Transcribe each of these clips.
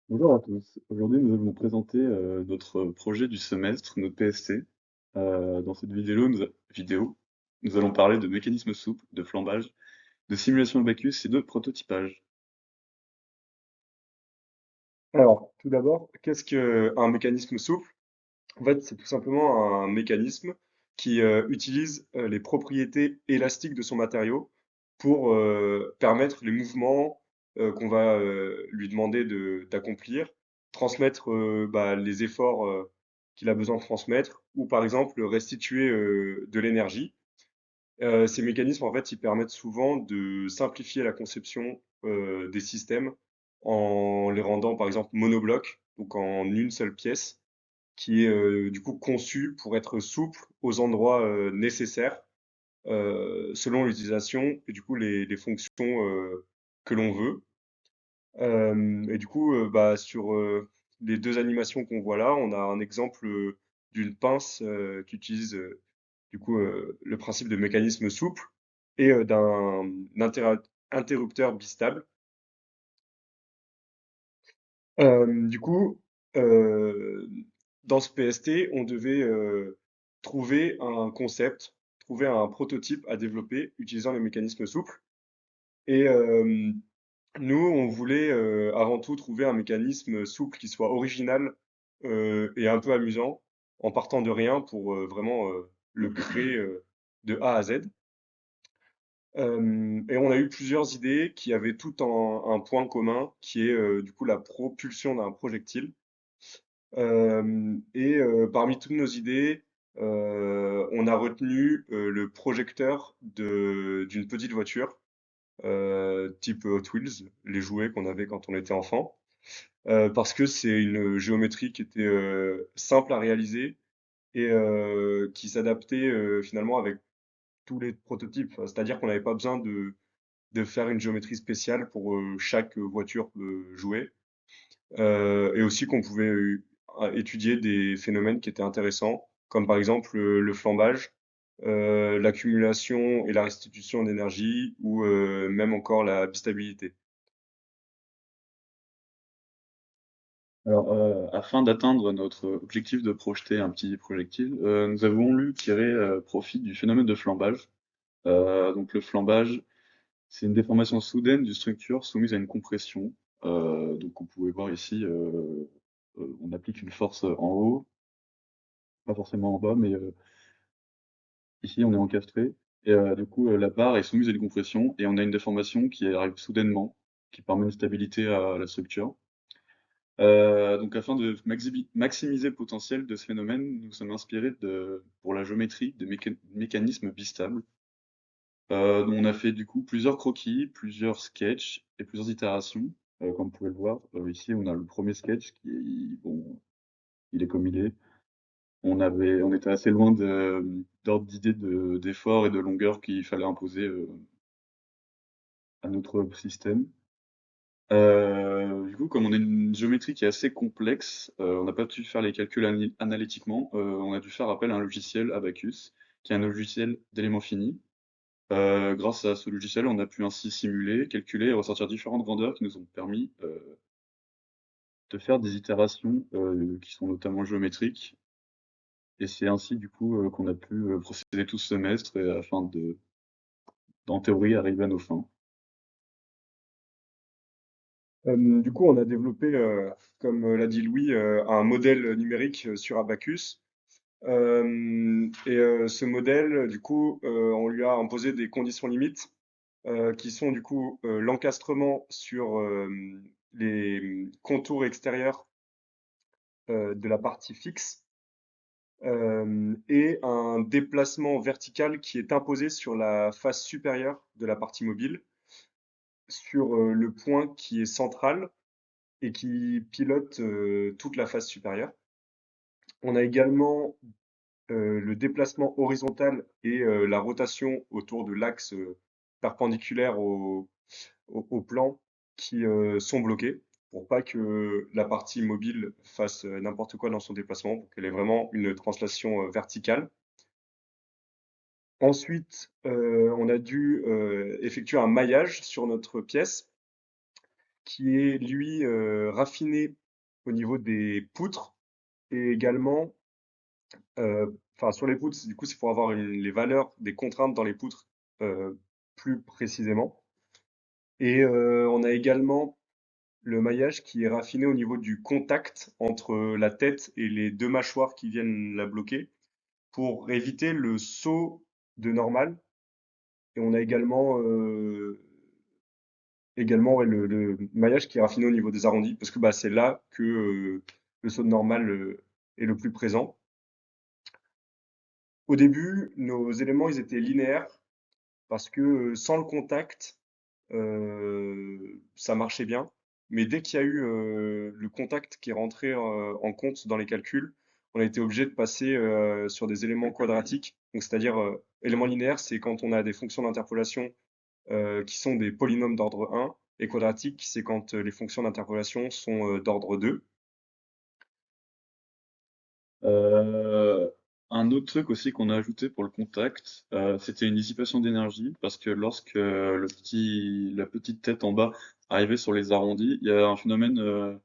Bonjour à tous. Aujourd'hui, nous allons vous présenter notre projet du semestre, notre PST. Dans cette vidéo, nous allons parler de mécanismes souples, de flambage, de simulation Abacus et de prototypage. Alors, tout d'abord, qu'est-ce qu'un mécanisme souple? En fait, c'est tout simplement un mécanisme qui utilise les propriétés élastiques de son matériau pour permettre les mouvements qu'on va lui demander d'accomplir, transmettre les efforts qu'il a besoin de transmettre, ou par exemple restituer de l'énergie. Ces mécanismes, en fait, ils permettent souvent de simplifier la conception des systèmes en les rendant, par exemple, monoblocs, donc en une seule pièce, qui est du coup conçue pour être souple aux endroits nécessaires selon l'utilisation et du coup les fonctions que l'on veut. Et du coup, sur les deux animations qu'on voit là, on a un exemple d'une pince qui utilise le principe de mécanisme souple et d'un interrupteur bistable. Du coup, euh, dans ce PST, on devait trouver un concept, trouver un prototype à développer utilisant les mécanismes souples. Et nous, on voulait avant tout trouver un mécanisme souple qui soit original et un peu amusant, en partant de rien pour vraiment le créer de A à Z. Et on a eu plusieurs idées qui avaient tout un point commun, qui est du coup la propulsion d'un projectile. Parmi toutes nos idées, on a retenu le projecteur d'une petite voiture, type Hot Wheels, les jouets qu'on avait quand on était enfant, parce que c'est une géométrie qui était simple à réaliser et qui s'adaptait finalement avec tous les prototypes. C'est-à-dire qu'on n'avait pas besoin de faire une géométrie spéciale pour chaque voiture jouet. Et aussi qu'on pouvait étudier des phénomènes qui étaient intéressants, comme par exemple le flambage, l'accumulation et la restitution d'énergie, ou même encore la bistabilité. Alors, afin d'atteindre notre objectif de projeter un petit projectile, nous avons voulu tirer profit du phénomène de flambage. Donc le flambage, c'est une déformation soudaine d'une structure soumise à une compression. Donc on pouvait voir ici, on applique une force en haut, pas forcément en bas, mais ici, on est encastré et du coup, la barre est soumise à une compression et on a une déformation qui arrive soudainement, qui permet une stabilité à la structure. Donc afin de maximiser le potentiel de ce phénomène, nous sommes inspirés pour la géométrie de mécanismes bistables. On a fait du coup plusieurs croquis, plusieurs sketchs et plusieurs itérations. Comme vous pouvez le voir, ici on a le premier sketch qui est, bon, il est comme il est. On était assez loin d'ordre d'idée d'effort et de longueur qu'il fallait imposer à notre système. Du coup, comme on a une géométrie qui est assez complexe, on n'a pas pu faire les calculs analytiquement. On a dû faire appel à un logiciel Abacus, qui est un logiciel d'éléments finis. Grâce à ce logiciel, on a pu ainsi simuler, calculer et ressortir différentes grandeurs qui nous ont permis de faire des itérations qui sont notamment géométriques. Et c'est ainsi du coup qu'on a pu procéder tout ce semestre afin en théorie, arriver à nos fins. Du coup, on a développé, comme l'a dit Louis, un modèle numérique sur Abacus. Ce modèle, du coup, on lui a imposé des conditions limites qui sont du coup l'encastrement sur les contours extérieurs de la partie fixe et un déplacement vertical qui est imposé sur la face supérieure de la partie mobile, sur le point qui est central et qui pilote toute la face supérieure. On a également le déplacement horizontal et la rotation autour de l'axe perpendiculaire au plan qui sont bloqués pour pas que la partie mobile fasse n'importe quoi dans son déplacement, pour qu'elle ait vraiment une translation verticale. Ensuite, on a dû effectuer un maillage sur notre pièce qui est lui raffiné au niveau des poutres et également, enfin sur les poutres, du coup c'est pour avoir les valeurs des contraintes dans les poutres euh, plus précisément. Et on a également le maillage qui est raffiné au niveau du contact entre la tête et les deux mâchoires qui viennent la bloquer pour éviter le saut de normal. Et on a également ouais, le maillage qui est raffiné au niveau des arrondis, parce que bah, c'est là que le saut de normal est le plus présent. Au début, nos éléments ils étaient linéaires, parce que sans le contact, ça marchait bien. Mais dès qu'il y a eu le contact qui est rentré en compte dans les calculs, on a été obligé de passer sur des éléments quadratiques. Donc, c'est-à-dire, éléments linéaires, c'est quand on a des fonctions d'interpolation qui sont des polynômes d'ordre 1, et quadratique, c'est quand les fonctions d'interpolation sont d'ordre 2. Euh, un autre truc aussi qu'on a ajouté pour le contact, c'était une dissipation d'énergie, parce que lorsque la petite tête en bas arrivait sur les arrondis, il y a un phénomène de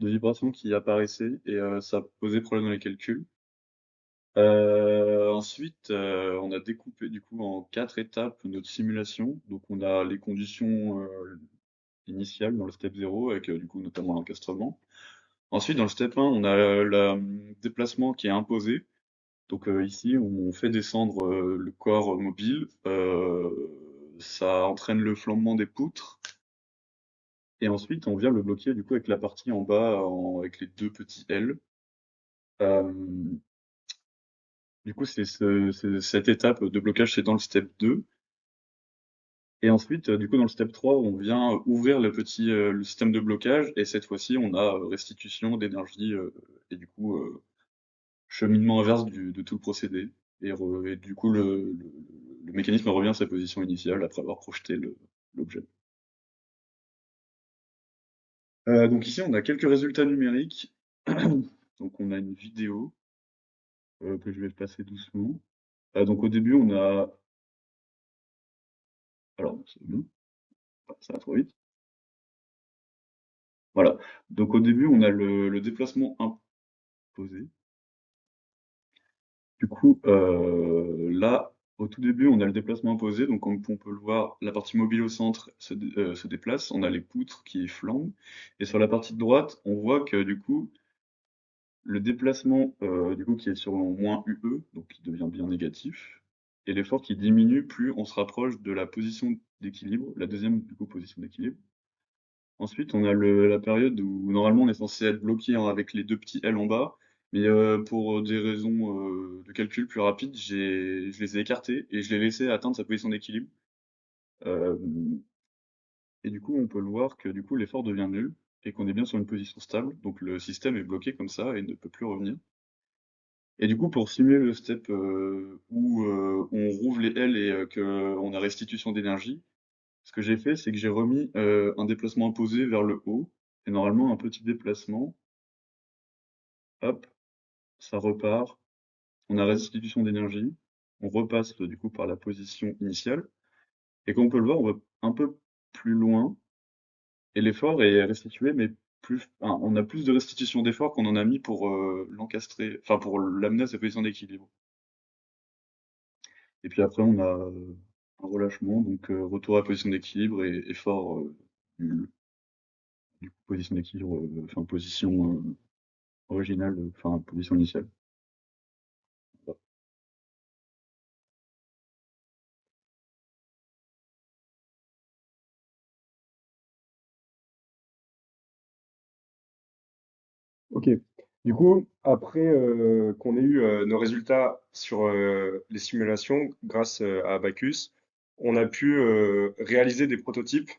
vibration qui apparaissait et ça posait problème dans les calculs. Ensuite, on a découpé du coup en 4 étapes notre simulation. Donc on a les conditions initiales dans le step 0 avec du coup notamment l'encastrement. Ensuite, dans le step 1, on a le déplacement qui est imposé. Donc ici, on fait descendre le corps mobile, ça entraîne le flambement des poutres, et ensuite on vient le bloquer du coup avec la partie en bas, avec les deux petits L. Euh, du coup, cette étape de blocage, c'est dans le step 2. Et ensuite, du coup, dans le step 3, on vient ouvrir le système de blocage, et cette fois-ci, on a restitution d'énergie, et du coup, cheminement inverse de tout le procédé. Et du coup, le mécanisme revient à sa position initiale après avoir projeté l'objet. Donc ici, on a quelques résultats numériques. Donc on a une vidéo que je vais passer doucement. Donc au début, on a... Alors, c'est bon, ça va trop vite. Voilà. Donc au début, on a le déplacement imposé. Du coup, là, au tout début, on a le déplacement imposé, donc comme on peut le voir, la partie mobile au centre se déplace, on a les poutres qui flambent, et sur la partie de droite, on voit que du coup, le déplacement du coup, qui est sur moins UE, donc qui devient bien négatif, et l'effort qui diminue plus on se rapproche de la position d'équilibre, la deuxième du coup, position d'équilibre. Ensuite, on a la période où normalement on est censé être bloqué avec les deux petits L en bas, mais pour des raisons de calcul plus rapides, je les ai écartés et je l'ai laissé atteindre sa position d'équilibre. Euh, et du coup, on peut le voir que du coup l'effort devient nul et qu'on est bien sur une position stable, donc le système est bloqué comme ça et ne peut plus revenir. Et du coup, pour simuler le step où on rouvre les L et qu'on a restitution d'énergie, ce que j'ai fait, c'est que j'ai remis un déplacement imposé vers le haut, et normalement un petit déplacement, hop, ça repart, on a restitution d'énergie, on repasse du coup par la position initiale, et comme on peut le voir, on va un peu plus loin, et l'effort est restitué, mais enfin, on a plus de restitution d'effort qu'on en a mis pour l'encastrer, enfin pour l'amener à sa position d'équilibre. Et puis après, on a un relâchement, donc retour à la position d'équilibre et effort nul. Du coup, position d'équilibre, enfin position originale, enfin position initiale. Voilà. Ok. Du coup, après qu'on ait eu nos résultats sur les simulations grâce à Abacus, on a pu réaliser des prototypes,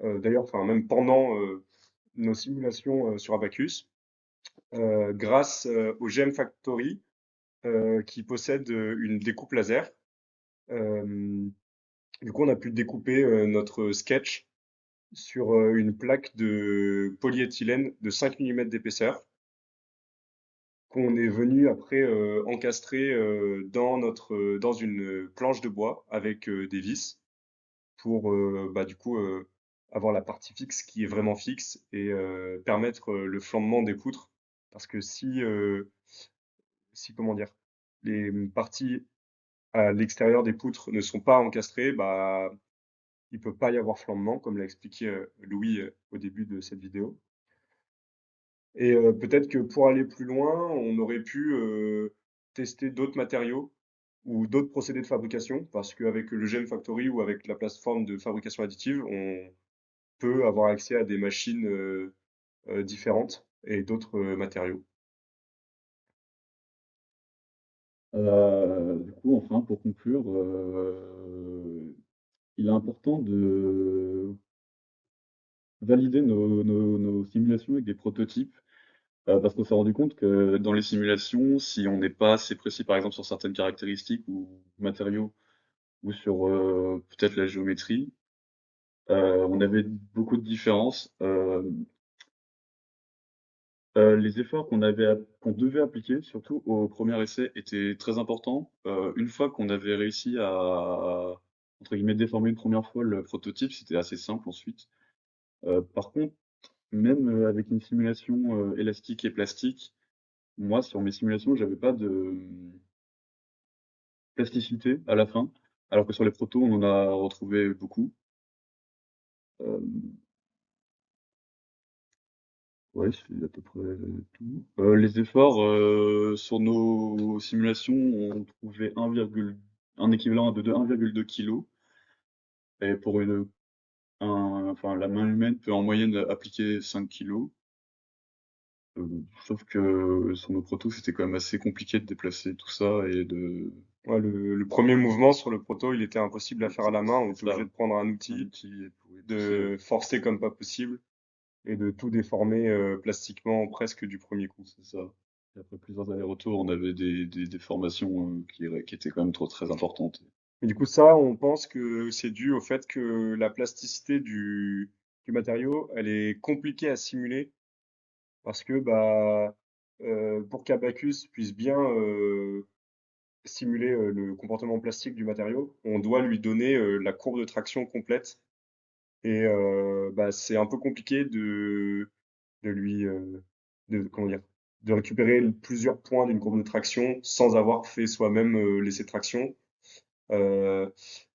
d'ailleurs, enfin même pendant nos simulations sur Abacus, grâce au GM Factory qui possède une découpe laser. Euh, du coup, on a pu découper notre sketch sur une plaque de polyéthylène de 5 mm d'épaisseur qu'on est venu après encastrer dans une planche de bois avec des vis pour bah, du coup avoir la partie fixe qui est vraiment fixe et permettre le flambement des poutres. Parce que si comment dire, les parties à l'extérieur des poutres ne sont pas encastrées, bah, il peut pas y avoir flambement, comme l'a expliqué Louis au début de cette vidéo. Et peut-être que pour aller plus loin, on aurait pu tester d'autres matériaux ou d'autres procédés de fabrication, parce qu'avec le Gem Factory ou avec la plateforme de fabrication additive, on peut avoir accès à des machines différentes et d'autres matériaux. Du coup, enfin, pour conclure, il est important de valider nos simulations avec des prototypes, parce qu'on s'est rendu compte que dans les simulations, si on n'est pas assez précis, par exemple, sur certaines caractéristiques ou matériaux, ou sur peut-être la géométrie, on avait beaucoup de différences. Les efforts qu'on devait appliquer, surtout au premier essai, étaient très importants. Une fois qu'on avait réussi à, entre guillemets, «déformer» une première fois le prototype, c'était assez simple ensuite. Par contre, même, avec une simulation, élastique et plastique, moi, sur mes simulations, j'avais pas de, plasticité à la fin, alors que sur les protos, on en a retrouvé beaucoup. Hem, ouais, c'est à peu près tout. Les efforts, sur nos simulations, on trouvait un équivalent de 1,2 kg et pour enfin, la main humaine peut en moyenne appliquer 5 kg. Sauf que sur nos protos, c'était quand même assez compliqué de déplacer tout ça et de Ouais, le premier mouvement sur le proto, il était impossible à faire à la main. On c'est était obligé ça, de prendre un un outil, outil pour y pousser, de forcer comme pas possible et de tout déformer plastiquement presque du premier coup. c'est ça. Et après plusieurs allers-retours, on avait des formations, qui étaient quand même très importantes. Et du coup, ça, on pense que c'est dû au fait que la plasticité du matériau, elle est compliquée à simuler parce que bah, pour qu'Abacus puisse bien simuler le comportement plastique du matériau, on doit lui donner la courbe de traction complète. Et bah, c'est un peu compliqué de lui, comment dire, de récupérer plusieurs points d'une courbe de traction sans avoir fait soi-même l'essai de traction. Euh,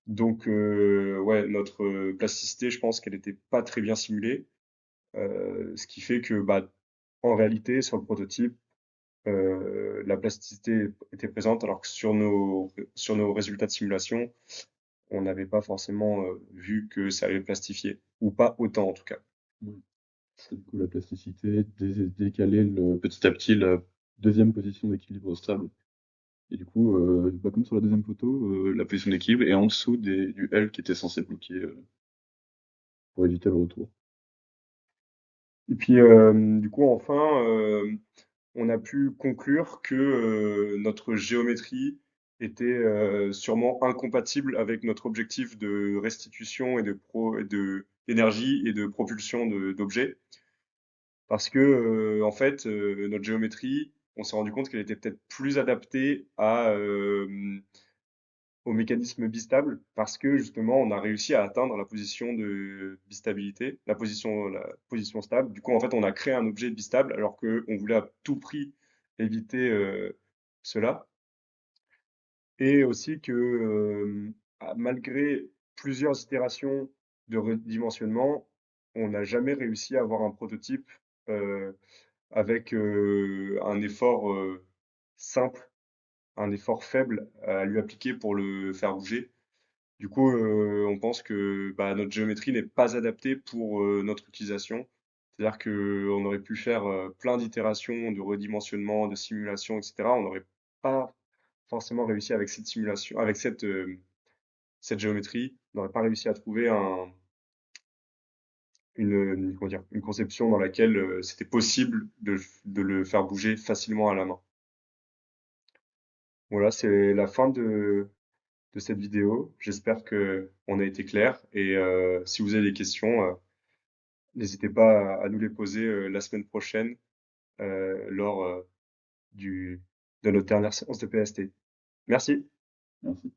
ouais, notre plasticité, je pense qu'elle n'était pas très bien simulée, ce qui fait que, bah, en réalité, sur le prototype, la plasticité était présente, alors que sur nos résultats de simulation, on n'avait pas forcément vu que ça allait plastifier, ou pas autant en tout cas. Ouais. Du coup, la plasticité, décaler petit à petit la deuxième position d'équilibre stable. Et du coup, bah, comme sur la deuxième photo, la position d'équilibre est en dessous du L qui était censé bloquer pour éviter le retour. Et puis, du coup, enfin, on a pu conclure que notre géométrie était sûrement incompatible avec notre objectif de restitution et d'énergie et de propulsion d'objets. Parce que, en fait, notre géométrie, on s'est rendu compte qu'elle était peut-être plus adaptée au mécanisme bistable parce que justement on a réussi à atteindre la position de bistabilité, la position stable. Du coup, en fait, on a créé un objet bistable alors qu'on voulait à tout prix éviter cela. Et aussi que malgré plusieurs itérations de redimensionnement, on n'a jamais réussi à avoir un prototype euh, avec un effort simple, un effort faible à lui appliquer pour le faire bouger. Du coup, on pense que bah, notre géométrie n'est pas adaptée pour notre utilisation. C'est-à-dire qu'on aurait pu faire plein d'itérations, de redimensionnement, de simulation, etc. On n'aurait pas forcément réussi avec cette simulation, avec cette géométrie. On n'aurait pas réussi à trouver comment dire, une conception dans laquelle c'était possible de le faire bouger facilement à la main. Voilà, c'est la fin de cette vidéo. J'espère que on a été clair et si vous avez des questions, n'hésitez pas à nous les poser la semaine prochaine lors du, de notre dernière séance de PST. Merci. Merci.